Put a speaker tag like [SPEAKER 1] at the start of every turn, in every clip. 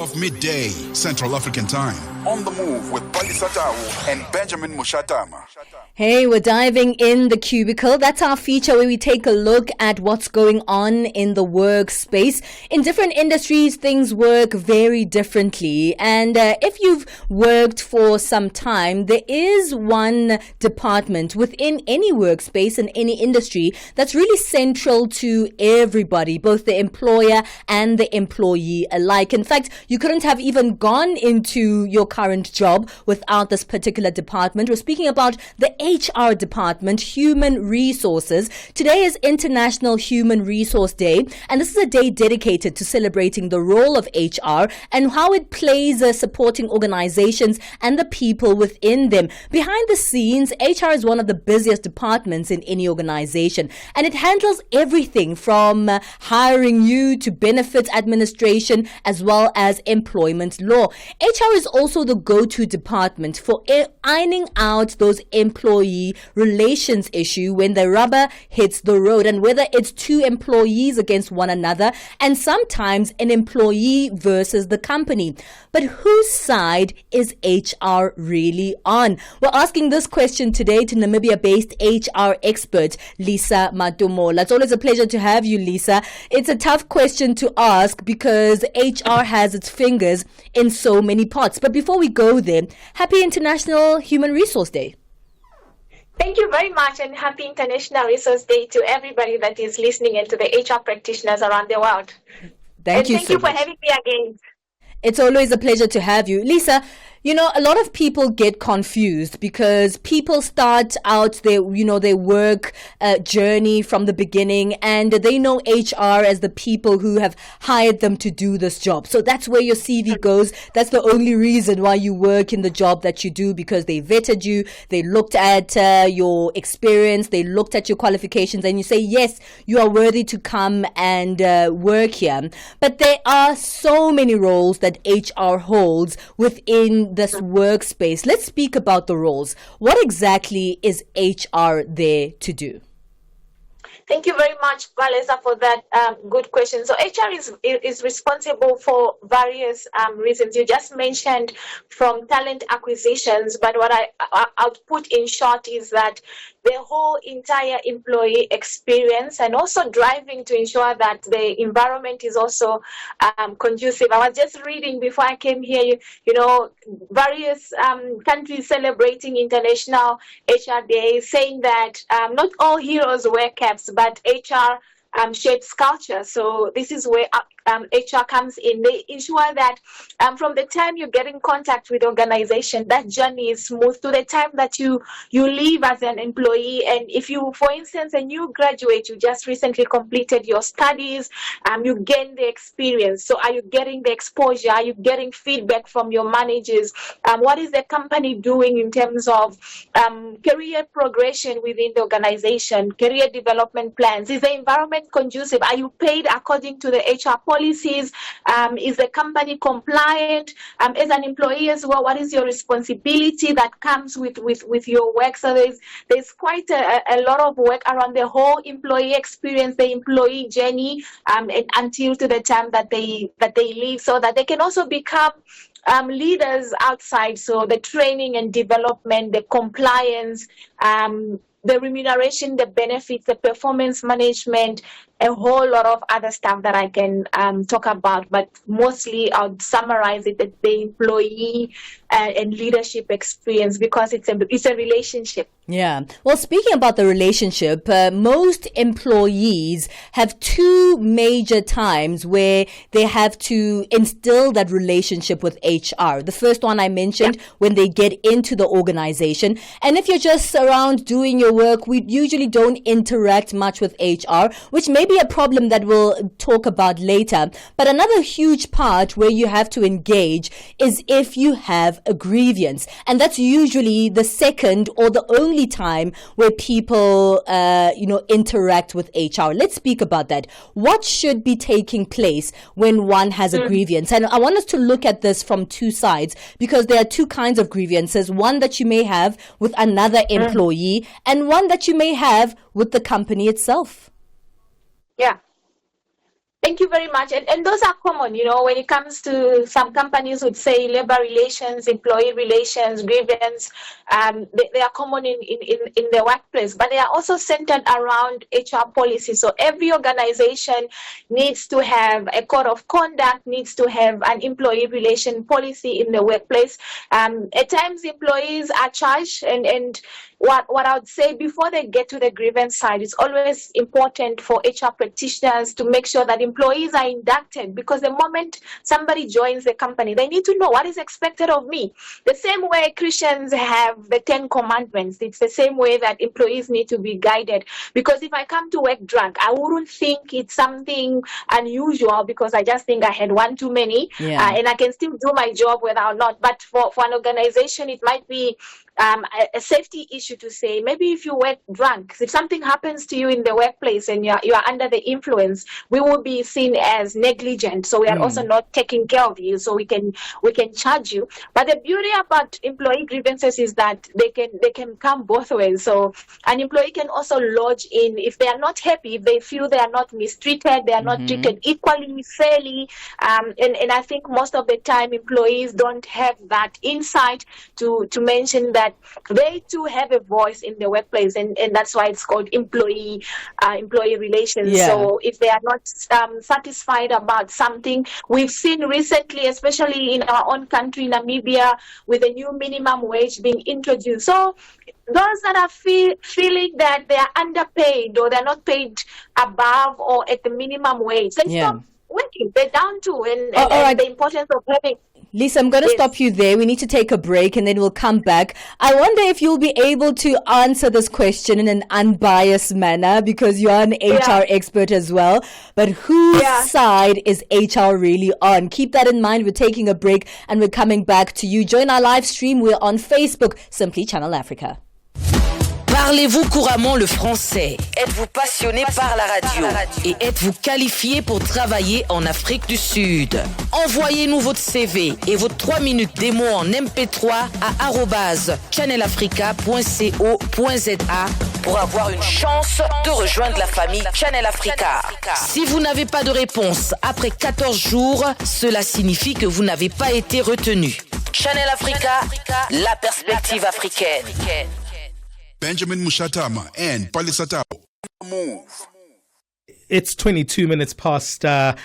[SPEAKER 1] of midday Central African Time. On the Move with Palesa and Benjamin Moshatama.
[SPEAKER 2] Hey, we're diving in the cubicle. That's our feature where we take a look at what's going on in the workspace. In different industries, things work very differently. And if you've worked for some time, there is one department within any workspace in any industry that's really central to everybody, both the employer and the employee alike. In fact, you couldn't have even gone into your current job without this particular department. We're speaking about the HR department, Human Resources. Today is International Human Resource Day, and this is a day dedicated to celebrating the role of HR and how it plays supporting organizations and the people within them. Behind the scenes, HR is one of the busiest departments in any organization, and it handles everything from hiring you to benefits administration as well as employment law. HR is also the go-to department for ironing out those employee relations issue when the rubber hits the road, and whether it's two employees against one another and sometimes an employee versus the company. But whose side is HR really on? We're asking this question today to Namibia-based HR expert Lisa Matomola. It's always a pleasure to have you, Lisa. It's a tough question to ask because HR has its fingers in so many pots. But before we go there, happy International Human Resource Day.
[SPEAKER 3] Thank you very much, and happy International Resource Day to everybody that is listening and to the HR practitioners around the world.
[SPEAKER 2] Thank you
[SPEAKER 3] for having me again.
[SPEAKER 2] It's always a pleasure to have you. Lisa, you know, a lot of people get confused because people start out their work journey from the beginning, and they know HR as the people who have hired them to do this job. So that's where your CV goes. That's the only reason why you work in the job that you do, because they vetted you, they looked at your experience, they looked at your qualifications, and you say, yes, you are worthy to come and work here. But there are so many roles that HR holds within this workspace. Let's speak about the roles. What exactly is HR there to do?
[SPEAKER 3] Thank you very much, Palesa, for that good question. So HR is responsible for various reasons. You just mentioned from talent acquisitions, but what I'll put in short is that the whole entire employee experience, and also driving to ensure that the environment is also conducive. I was just reading before I came here, various countries celebrating International HR Day, saying that not all heroes wear caps, but HR shapes culture. So this is where HR comes in. They ensure that from the time you get in contact with the organization, that journey is smooth to the time that you leave as an employee. And if you, for instance, a new graduate, you just recently completed your studies, you gain the experience. So are you getting the exposure? Are you getting feedback from your managers? What is the company doing in terms of career progression within the organization, career development plans? Is the environment conducive? Are you paid according to the HR policies? Is the company compliant? As an employee as well, what is your responsibility that comes with your work? So there's quite a lot of work around the whole employee experience, the employee journey, and until to the time that they leave, so that they can also become leaders outside. So the training and development, the compliance, the remuneration, the benefits, the performance management, a whole lot of other stuff that I can talk about, but mostly I'll summarize it as the employee and leadership experience, because it's a relationship.
[SPEAKER 2] Yeah. Well, speaking about the relationship, most employees have two major times where they have to instill that relationship with HR. The first one I mentioned, when they get into the organization. And if you're just around doing your work, we usually don't interact much with HR, which may be a problem that we'll talk about later. But another huge part where you have to engage is if you have a grievance. And that's usually the second or the only time where people, interact with HR. Let's speak about that. What should be taking place when one has a grievance? And I want us to look at this from two sides, because there are two kinds of grievances. One that you may have with another employee, and one that you may have with the company itself.
[SPEAKER 3] Yeah. Thank you very much. And those are common, when it comes to some companies would say labor relations, employee relations, grievance. They are common in the workplace, but they are also centered around HR policy. So every organization needs to have a code of conduct, needs to have an employee relation policy in the workplace. At times, employees are charged, and what I would say before they get to the grievance side, it's always important for HR practitioners to make sure that employees are inducted, because the moment somebody joins the company, they need to know what is expected of me. The same way Christians have the 10 commandments, it's the same way that employees need to be guided. Because if I come to work drunk, I wouldn't think it's something unusual, because I just think I had one too many, and I can still do my job whether or not. But for an organization, it might be a safety issue to say, maybe if you work drunk, if something happens to you in the workplace and you are under the influence, we will be seen as negligent. So we are also not taking care of you. So we can charge you. But the beauty about employee grievances is that they can come both ways. So an employee can also lodge in if they are not happy, if they feel they are not mistreated, they are not treated equally, fairly. And I think most of the time employees don't have that insight to mention that they too have a voice in the workplace, and that's why it's called employee relations. So if they are not satisfied about something, we've seen recently, especially in our own country, Namibia, with the new minimum wage being introduced. So those that are feeling that they are underpaid or they're not paid above or at the minimum wage, they stop working. They're down to, and the importance of having.
[SPEAKER 2] Lisa, I'm going to stop you there. We need to take a break and then we'll come back. I wonder if you'll be able to answer this question in an unbiased manner, because you're an HR expert as well. But whose side is HR really on? Keep that in mind. We're taking a break and we're coming back to you. Join our live stream. We're on Facebook, simply Channel Africa.
[SPEAKER 4] Parlez-vous couramment le français? Êtes-vous passionné par la radio? Et êtes-vous qualifié pour travailler en Afrique du Sud? Envoyez-nous votre CV et votre 3 minutes démo en MP3 à @channelafrica.co.za pour avoir une chance de rejoindre la famille Channel Africa. Si vous n'avez pas de réponse après 14 jours, cela signifie que vous n'avez pas été retenu. Channel Africa, la perspective africaine.
[SPEAKER 1] Benjamin Moshatama and Palesa. Move.
[SPEAKER 5] It's 22 minutes past 10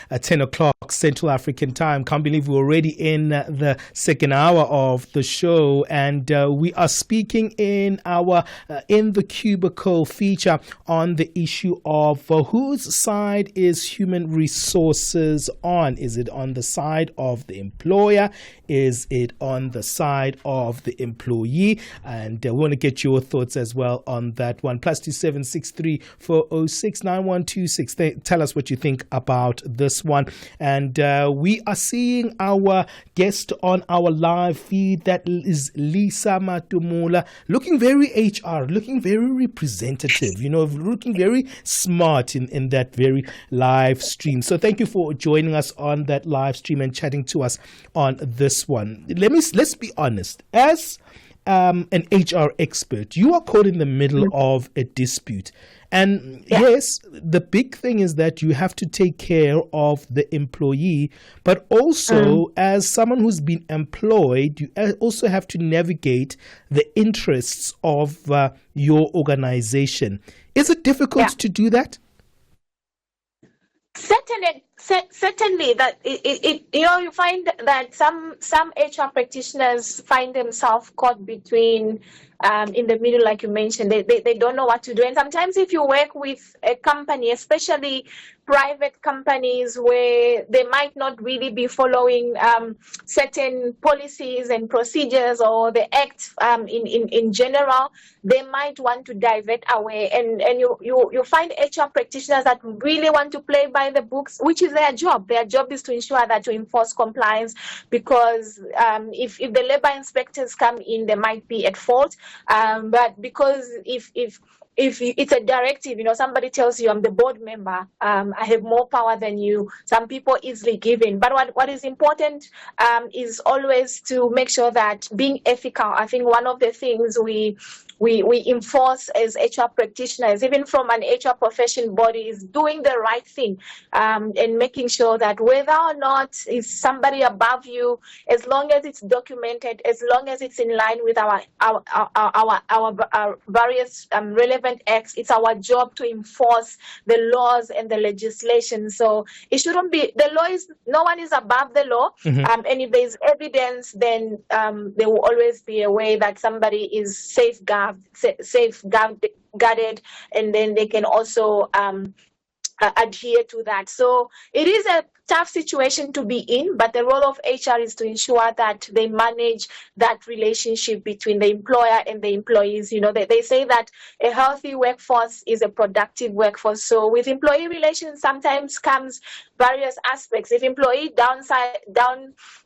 [SPEAKER 5] o'clock Central African time. Can't believe we're already in the second hour of the show, and we are speaking in our In the Cubicle feature on the issue of whose side is human resources on. Is it on the side of the employer? Is it on the side of the employee? And we want to get your thoughts as well on that one. +27634069126. Tell us what you think about this one. And we are seeing our guest on our live feed. That is Lisa Matomola, looking very HR, looking very representative, looking very smart in that very live stream. So thank you for joining us on that live stream and chatting to us on this one. Let's be honest. As an HR expert, you are caught in the middle of a dispute. And yes, the big thing is that you have to take care of the employee, but also as someone who's been employed, you also have to navigate the interests of your organization. Is it difficult to do that?
[SPEAKER 3] Certainly, that you find that some HR practitioners find themselves caught between in the middle, like you mentioned. They don't know what to do, and sometimes if you work with a company, especially private companies, where they might not really be following certain policies and procedures or the act in general, they might want to divert away, and you find HR practitioners that really want to play by the books, which is their job. Their job is to ensure that to enforce compliance, because if the labor inspectors come in, they might be at fault, but because if it's a directive, somebody tells you, I'm the board member, I have more power than you. Some people easily give in. But what is important is always to make sure that being ethical. I think one of the things we enforce as HR practitioners, even from an HR profession body, is doing the right thing, and making sure that whether or not is somebody above you, as long as it's documented, as long as it's in line with our various relevant acts, it's our job to enforce the laws and the legislation. So it shouldn't be, the law is, no one is above the law. And if there's evidence, then there will always be a way that somebody is safeguarded, and then they can also adhere to that. So it is a tough situation to be in, but the role of HR is to ensure that they manage that relationship between the employer and the employees. They say that a healthy workforce is a productive workforce. So with employee relations sometimes comes various aspects. If employee down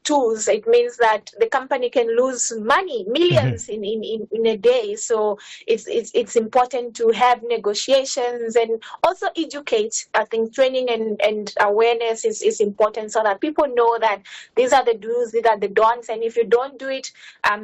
[SPEAKER 3] tools, it means that the company can lose money, millions in a day. So it's important to have negotiations and also educate. I think training and awareness is important, so that people know that these are the do's, these are the don'ts, and if you don't do it,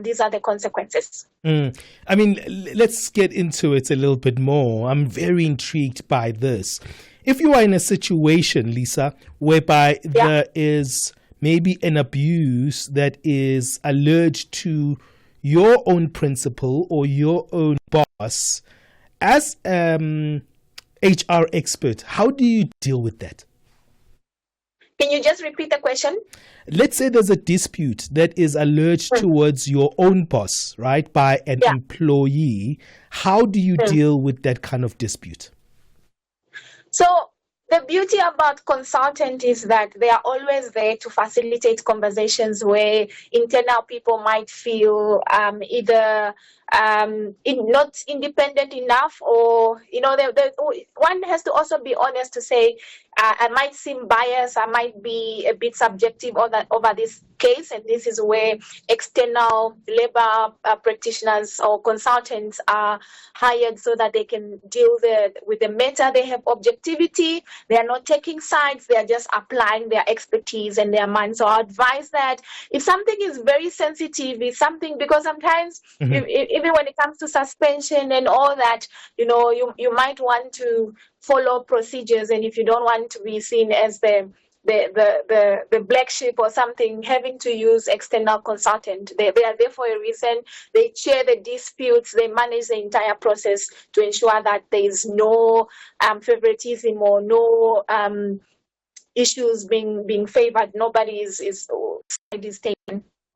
[SPEAKER 3] these are the consequences.
[SPEAKER 5] I mean, let's get into it a little bit more. I'm very intrigued by this. If you are in a situation, Lisa, whereby there is maybe an abuse that is alleged to your own principal or your own boss, as HR expert, how do you deal with that?
[SPEAKER 3] Can you just repeat the question?
[SPEAKER 5] Let's say there's a dispute that is alleged towards your own boss, right, by an employee. How do you deal with that kind of dispute?
[SPEAKER 3] So the beauty about consultant is that they are always there to facilitate conversations where internal people might feel either not independent enough, or one has to also be honest to say, I might seem biased, I might be a bit subjective over this case, and this is where external labor practitioners or consultants are hired so that they can deal with the matter. They have objectivity, they are not taking sides, they are just applying their expertise and their mind. So I advise that if something is very sensitive, it's something, because sometimes even when it comes to suspension and all that, you might want to follow procedures, and if you don't want to be seen as the black sheep or something, having to use external consultant. They are there for a reason. They chair the disputes, they manage the entire process to ensure that there is no favoritism or no issues being favored. Nobody is taken.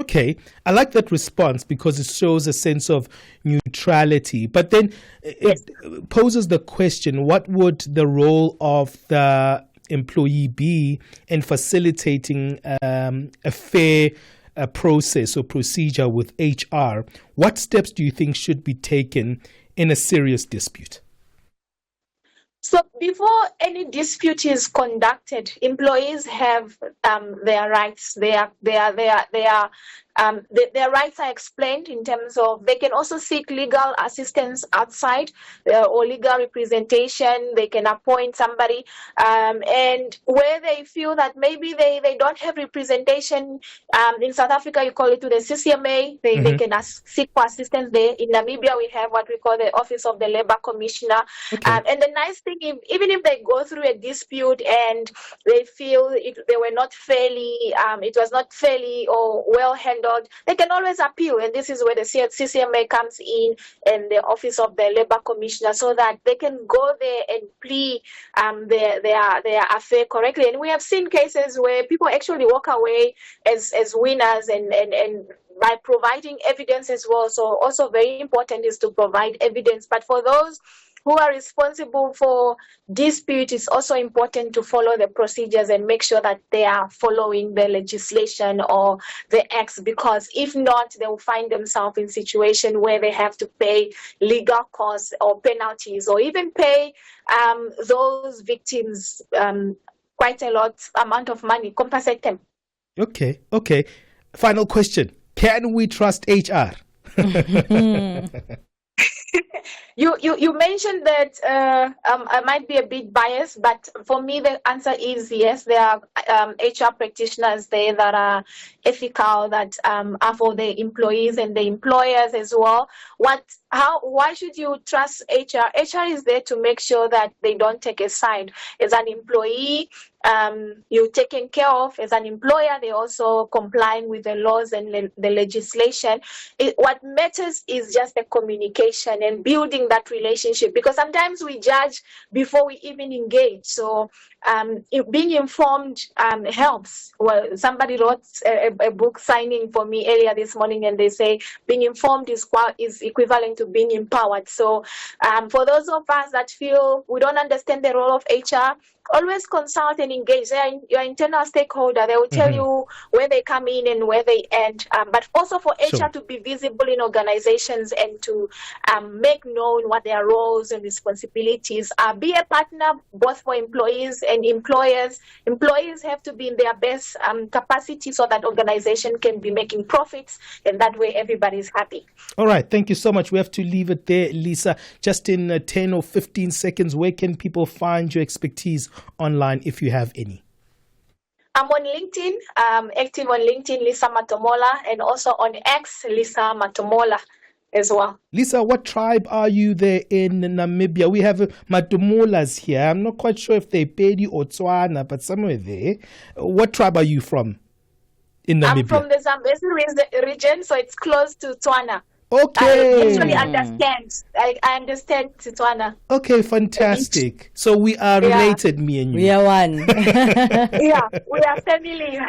[SPEAKER 5] Okay, I like that response because it shows a sense of neutrality. But then it poses the question, what would the role of the employee be in facilitating a fair process or procedure with HR? What steps do you think should be taken in a serious dispute?
[SPEAKER 3] So before any dispute is conducted, employees have their rights. Their rights are explained in terms of they can also seek legal assistance outside or legal representation. They can appoint somebody, and where they feel that maybe they don't have representation, in South Africa you call it to the CCMA. They can seek for assistance there. In Namibia we have what we call the Office of the Labour Commissioner. And the nice thing, even if they go through a dispute and they feel they were not fairly, it was not fairly or well handled, they can always appeal, and this is where the CCMA comes in and the Office of the Labour Commissioner, so that they can go there and plead their affair correctly. And we have seen cases where people actually walk away as winners and by providing evidence as well. So also very important is to provide evidence. But for those who are responsible for dispute, it's also important to follow the procedures and make sure that they are following the legislation or the acts, because if not, they will find themselves in a situation where they have to pay legal costs or penalties, or even pay those victims quite a lot amount of money, compensate them.
[SPEAKER 5] Okay. Final question. Can we trust HR?
[SPEAKER 3] You mentioned that I might be a bit biased, but for me the answer is yes. There are HR practitioners there that are ethical, that are for the employees and the employers as well. Why should you trust HR? HR is there to make sure that they don't take a side. As an employee, you're taken care of. As an employer, they also complying with the laws and the legislation. What matters is just the communication and building that relationship, because sometimes we judge before we even engage. So being informed helps. Well, somebody wrote a book signing for me earlier this morning, and they say being informed is equivalent to being empowered. So for those of us that feel we don't understand the role of HR, always consult and engage. They are your internal stakeholder. They will tell you where they come in and where they end. But also for HR to be visible in organizations and to make known what their roles and responsibilities are. Be a partner both for employees and employers. Employees have to be in their best capacity so that organization can be making profits, and that way everybody is happy.
[SPEAKER 5] All right. Thank you so much. We have to leave it there, Lisa. Just in 10 or 15 seconds, where can people find your expertise online if you have any?
[SPEAKER 3] I'm on LinkedIn, active on LinkedIn, Lisa Matomola, and also on X, Lisa Matomola as well.
[SPEAKER 5] Lisa, what tribe are you there in Namibia? We have Matomolas here. I'm not quite sure if they're Pedi or Tswana, but somewhere there. What tribe are you from in Namibia?
[SPEAKER 3] I'm from the Zambezi region, so it's close to Tswana.
[SPEAKER 5] Okay.
[SPEAKER 3] I actually understand. I understand Tswana.
[SPEAKER 5] Okay, fantastic. So we are related, me and you.
[SPEAKER 2] We are one.
[SPEAKER 3] Yeah, we are family.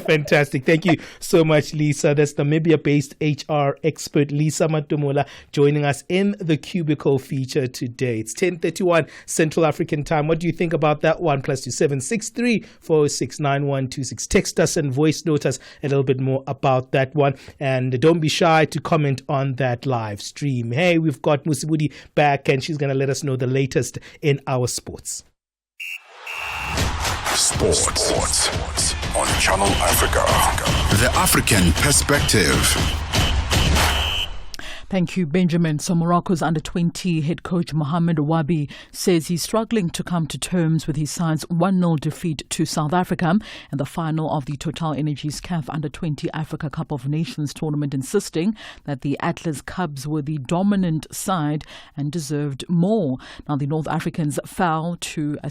[SPEAKER 5] Fantastic. Thank you so much, Lisa. That's Namibia-based HR expert Lisa Matomola joining us in the Cubicle feature today. It's 10:31 Central African time. What do you think about that one? +2763 406 9126. Text us and voice note us a little bit more about that one. And don't be shy to comment on that live stream. Hey, we've got Musibudi back, and she's going to let us know the latest in our sports.
[SPEAKER 1] Sports on Channel Africa. The African perspective.
[SPEAKER 6] Thank you, Benjamin. So Morocco's under-20 head coach Mohamed Wabi says he's struggling to come to terms with his side's 1-0 defeat to South Africa in the final of the Total Energies CAF Under-20 Africa Cup of Nations tournament, insisting that the Atlas Cubs were the dominant side and deserved more. Now, the North Africans fell to a